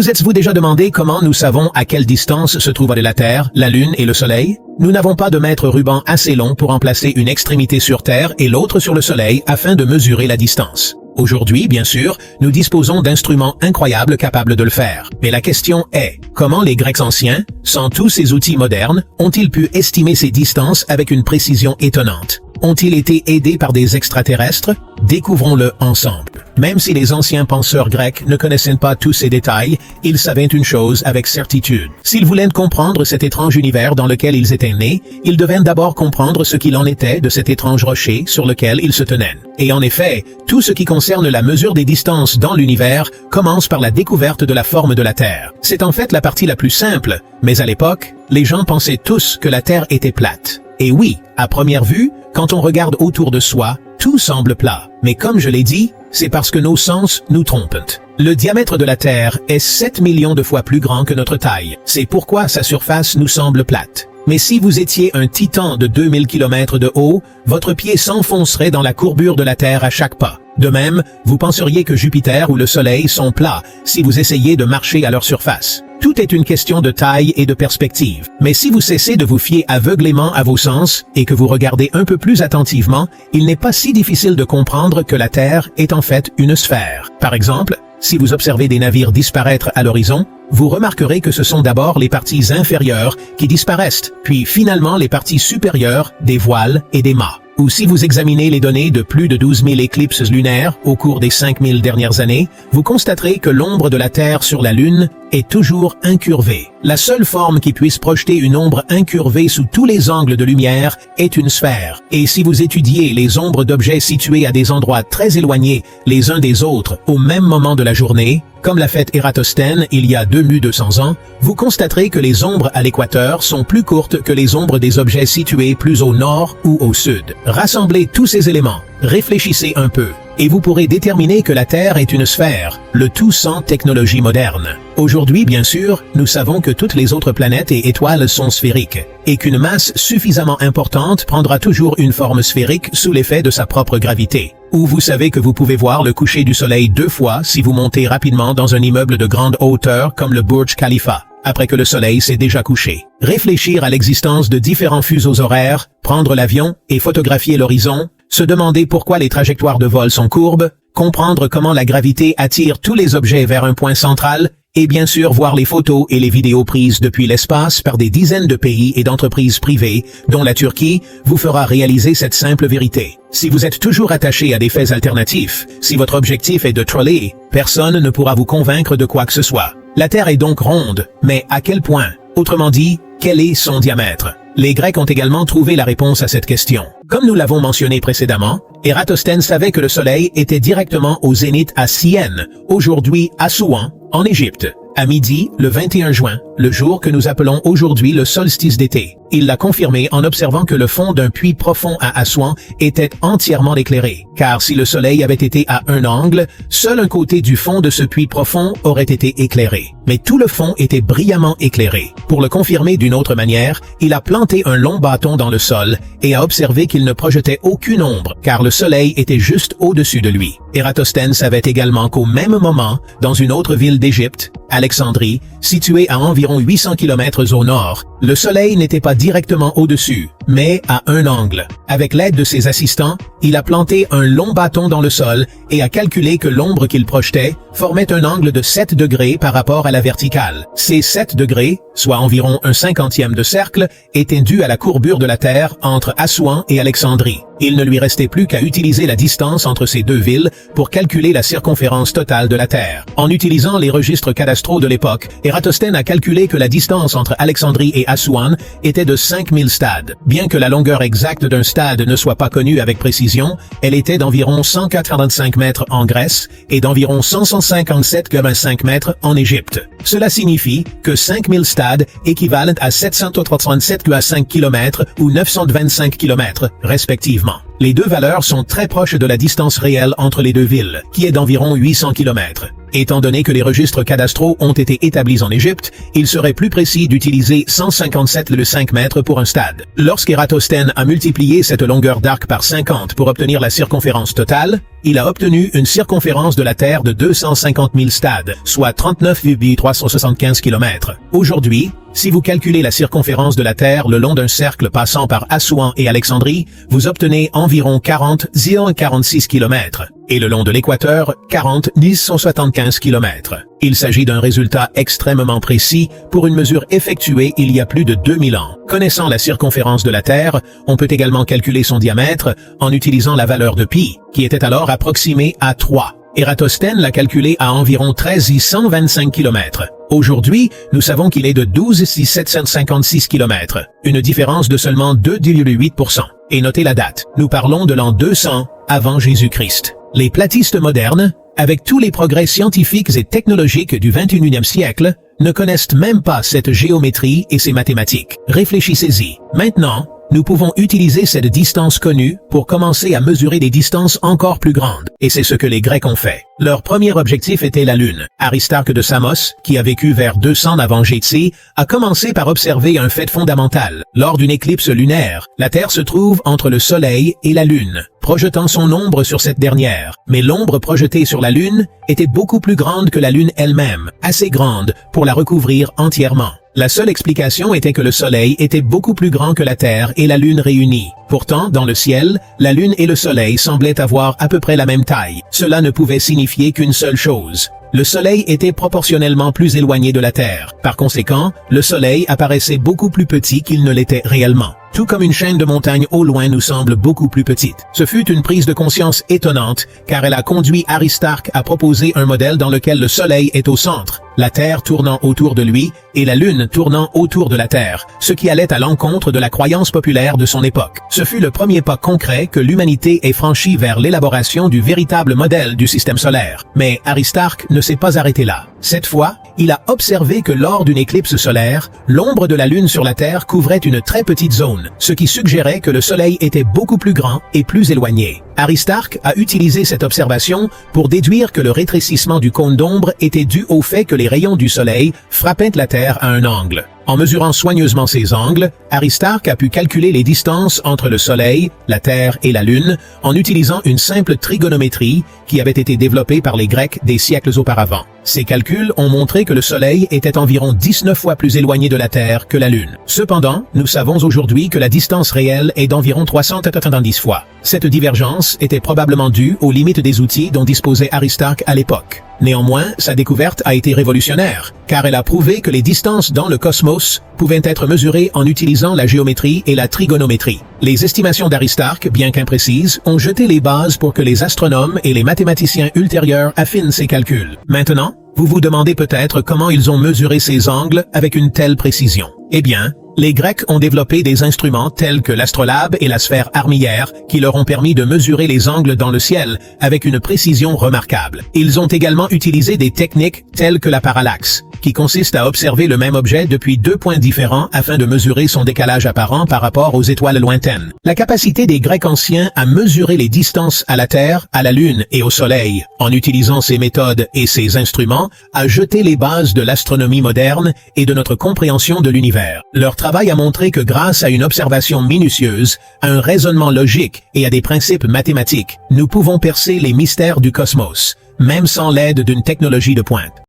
Vous êtes-vous déjà demandé comment nous savons à quelle distance se trouve la Terre, la Lune et le Soleil? Nous n'avons pas de mètre ruban assez long pour en placer une extrémité sur Terre et l'autre sur le Soleil afin de mesurer la distance. Aujourd'hui, bien sûr, nous disposons d'instruments incroyables capables de le faire. Mais la question est, comment les Grecs anciens, sans tous ces outils modernes, ont-ils pu estimer ces distances avec une précision étonnante? Ont-ils été aidés par des extraterrestres? Découvrons-le ensemble. Même si les anciens penseurs grecs ne connaissaient pas tous ces détails, ils savaient une chose avec certitude. S'ils voulaient comprendre cet étrange univers dans lequel ils étaient nés, ils devaient d'abord comprendre ce qu'il en était de cet étrange rocher sur lequel ils se tenaient. Et en effet, tout ce qui concerne la mesure des distances dans l'univers commence par la découverte de la forme de la Terre. C'est en fait la partie la plus simple, mais à l'époque, les gens pensaient tous que la Terre était plate. Et oui, à première vue, quand on regarde autour de soi, tout semble plat. Mais comme je l'ai dit, c'est parce que nos sens nous trompent. Le diamètre de la Terre est 7 millions de fois plus grand que notre taille. C'est pourquoi sa surface nous semble plate. Mais si vous étiez un titan de 2000 km de haut, votre pied s'enfoncerait dans la courbure de la Terre à chaque pas. De même, vous penseriez que Jupiter ou le Soleil sont plats si vous essayez de marcher à leur surface. Tout est une question de taille et de perspective. Mais si vous cessez de vous fier aveuglément à vos sens et que vous regardez un peu plus attentivement, il n'est pas si difficile de comprendre que la Terre est en fait une sphère. Par exemple, si vous observez des navires disparaître à l'horizon, vous remarquerez que ce sont d'abord les parties inférieures qui disparaissent, puis finalement les parties supérieures des voiles et des mâts. Ou si vous examinez les données de plus de 12 000 éclipses lunaires au cours des 5000 dernières années, vous constaterez que l'ombre de la Terre sur la Lune est toujours incurvée. La seule forme qui puisse projeter une ombre incurvée sous tous les angles de lumière est une sphère. Et si vous étudiez les ombres d'objets situés à des endroits très éloignés les uns des autres au même moment de la journée, comme l'a fait Ératosthène il y a 2200 ans, vous constaterez que les ombres à l'équateur sont plus courtes que les ombres des objets situés plus au nord ou au sud. Rassemblez tous ces éléments, réfléchissez un peu, et vous pourrez déterminer que la Terre est une sphère, le tout sans technologie moderne. Aujourd'hui, bien sûr, nous savons que toutes les autres planètes et étoiles sont sphériques, et qu'une masse suffisamment importante prendra toujours une forme sphérique sous l'effet de sa propre gravité. Ou vous savez que vous pouvez voir le coucher du soleil 2 fois si vous montez rapidement dans un immeuble de grande hauteur comme le Burj Khalifa, après que le soleil s'est déjà couché. Réfléchir à l'existence de différents fuseaux horaires, prendre l'avion et photographier l'horizon, se demander pourquoi les trajectoires de vol sont courbes, comprendre comment la gravité attire tous les objets vers un point central, et bien sûr voir les photos et les vidéos prises depuis l'espace par des dizaines de pays et d'entreprises privées, dont la Turquie, vous fera réaliser cette simple vérité. Si vous êtes toujours attaché à des faits alternatifs, si votre objectif est de troller, personne ne pourra vous convaincre de quoi que ce soit. La Terre est donc ronde, mais à quel point? Autrement dit, quel est son diamètre? Les Grecs ont également trouvé la réponse à cette question. Comme nous l'avons mentionné précédemment, Ératosthène savait que le Soleil était directement au zénith à Syène, aujourd'hui Assouan, en Égypte, à midi, le 21 juin, le jour que nous appelons aujourd'hui le solstice d'été. Il l'a confirmé en observant que le fond d'un puits profond à Assouan était entièrement éclairé, car si le soleil avait été à un angle, seul un côté du fond de ce puits profond aurait été éclairé. Mais tout le fond était brillamment éclairé. Pour le confirmer d'une autre manière, il a planté un long bâton dans le sol et a observé qu'il ne projetait aucune ombre, car le soleil était juste au-dessus de lui. Ératosthène savait également qu'au même moment, dans une autre ville d'Égypte, Alexandrie, située à environ 800 km au nord, le soleil n'était pas directement au-dessus, mais à un angle. Avec l'aide de ses assistants, il a planté un long bâton dans le sol et a calculé que l'ombre qu'il projetait formait un angle de 7 degrés par rapport à la verticale. Ces 7 degrés, soit environ un 50e de cercle, étaient dus à la courbure de la Terre entre Assouan et Alexandrie. Il ne lui restait plus qu'à utiliser la distance entre ces deux villes pour calculer la circonférence totale de la Terre. En utilisant les registres cadastraux de l'époque, Ératosthène a calculé que la distance entre Alexandrie et Assouan était de 5000 stades. Bien que la longueur exacte d'un stade ne soit pas connue avec précision, elle était d'environ 185 mètres en Grèce et d'environ 157,5 mètres en Égypte. Cela signifie que 5000 stades équivalent à 737,5 km ou 925 km, respectivement. Les deux valeurs sont très proches de la distance réelle entre les deux villes, qui est d'environ 800 km. Étant donné que les registres cadastraux ont été établis en Égypte, il serait plus précis d'utiliser 157,5 mètres pour un stade. Lorsqu'Ératosthène a multiplié cette longueur d'arc par 50 pour obtenir la circonférence totale, il a obtenu une circonférence de la Terre de 250 000 stades, soit 39,375 km. Aujourd'hui, si vous calculez la circonférence de la Terre le long d'un cercle passant par Assouan et Alexandrie, vous obtenez environ 40,46 km, et le long de l'équateur, 40,175 km. Il s'agit d'un résultat extrêmement précis pour une mesure effectuée il y a plus de 2000 ans. Connaissant la circonférence de la Terre, on peut également calculer son diamètre en utilisant la valeur de pi, qui était alors approximée à 3. Ératosthène l'a calculé à environ 13,125 km. Aujourd'hui, nous savons qu'il est de 12,756 km, une différence de seulement 2,8%. Et notez la date, nous parlons de l'an 200 avant Jésus-Christ. Les platistes modernes, avec tous les progrès scientifiques et technologiques du XXIe siècle, ne connaissent même pas cette géométrie et ces mathématiques. Réfléchissez-y. Maintenant, nous pouvons utiliser cette distance connue pour commencer à mesurer des distances encore plus grandes. Et c'est ce que les Grecs ont fait. Leur premier objectif était la Lune. Aristarque de Samos, qui a vécu vers 200 avant Jésus, a commencé par observer un fait fondamental. Lors d'une éclipse lunaire, la Terre se trouve entre le Soleil et la Lune, projetant son ombre sur cette dernière. Mais l'ombre projetée sur la Lune était beaucoup plus grande que la Lune elle-même, assez grande pour la recouvrir entièrement. La seule explication était que le Soleil était beaucoup plus grand que la Terre et la Lune réunies. Pourtant, dans le ciel, la Lune et le Soleil semblaient avoir à peu près la même taille. Cela ne pouvait signifier qu'une seule chose. Le Soleil était proportionnellement plus éloigné de la Terre. Par conséquent, le Soleil apparaissait beaucoup plus petit qu'il ne l'était réellement. Tout comme une chaîne de montagnes au loin nous semble beaucoup plus petite. Ce fut une prise de conscience étonnante, car elle a conduit Aristarque à proposer un modèle dans lequel le Soleil est au centre, la Terre tournant autour de lui et la Lune tournant autour de la Terre, ce qui allait à l'encontre de la croyance populaire de son époque. Ce fut le premier pas concret que l'humanité ait franchi vers l'élaboration du véritable modèle du système solaire. Mais Aristarque ne s'est pas arrêté là. Cette fois, il a observé que lors d'une éclipse solaire, l'ombre de la Lune sur la Terre couvrait une très petite zone, ce qui suggérait que le Soleil était beaucoup plus grand et plus éloigné. Aristarque a utilisé cette observation pour déduire que le rétrécissement du cône d'ombre était dû au fait que les rayons du Soleil frappaient la Terre à un angle. En mesurant soigneusement ces angles, Aristarque a pu calculer les distances entre le Soleil, la Terre et la Lune en utilisant une simple trigonométrie qui avait été développée par les Grecs des siècles auparavant. Ces calculs ont montré que le Soleil était environ 19 fois plus éloigné de la Terre que la Lune. Cependant, nous savons aujourd'hui que la distance réelle est d'environ 390 fois. Cette divergence était probablement due aux limites des outils dont disposait Aristarque à l'époque. Néanmoins, sa découverte a été révolutionnaire, car elle a prouvé que les distances dans le cosmos pouvaient être mesurées en utilisant la géométrie et la trigonométrie. Les estimations d'Aristarque, bien qu'imprécises, ont jeté les bases pour que les astronomes et les mathématiciens ultérieurs affinent ces calculs. Maintenant, vous vous demandez peut-être comment ils ont mesuré ces angles avec une telle précision. Eh bien, les Grecs ont développé des instruments tels que l'astrolabe et la sphère armillaire qui leur ont permis de mesurer les angles dans le ciel avec une précision remarquable. Ils ont également utilisé des techniques telles que la parallaxe, qui consiste à observer le même objet depuis deux points différents afin de mesurer son décalage apparent par rapport aux étoiles lointaines. La capacité des Grecs anciens à mesurer les distances à la Terre, à la Lune et au Soleil, en utilisant ces méthodes et ces instruments, a jeté les bases de l'astronomie moderne et de notre compréhension de l'univers. Leur travail a montré que grâce à une observation minutieuse, à un raisonnement logique et à des principes mathématiques, nous pouvons percer les mystères du cosmos, même sans l'aide d'une technologie de pointe.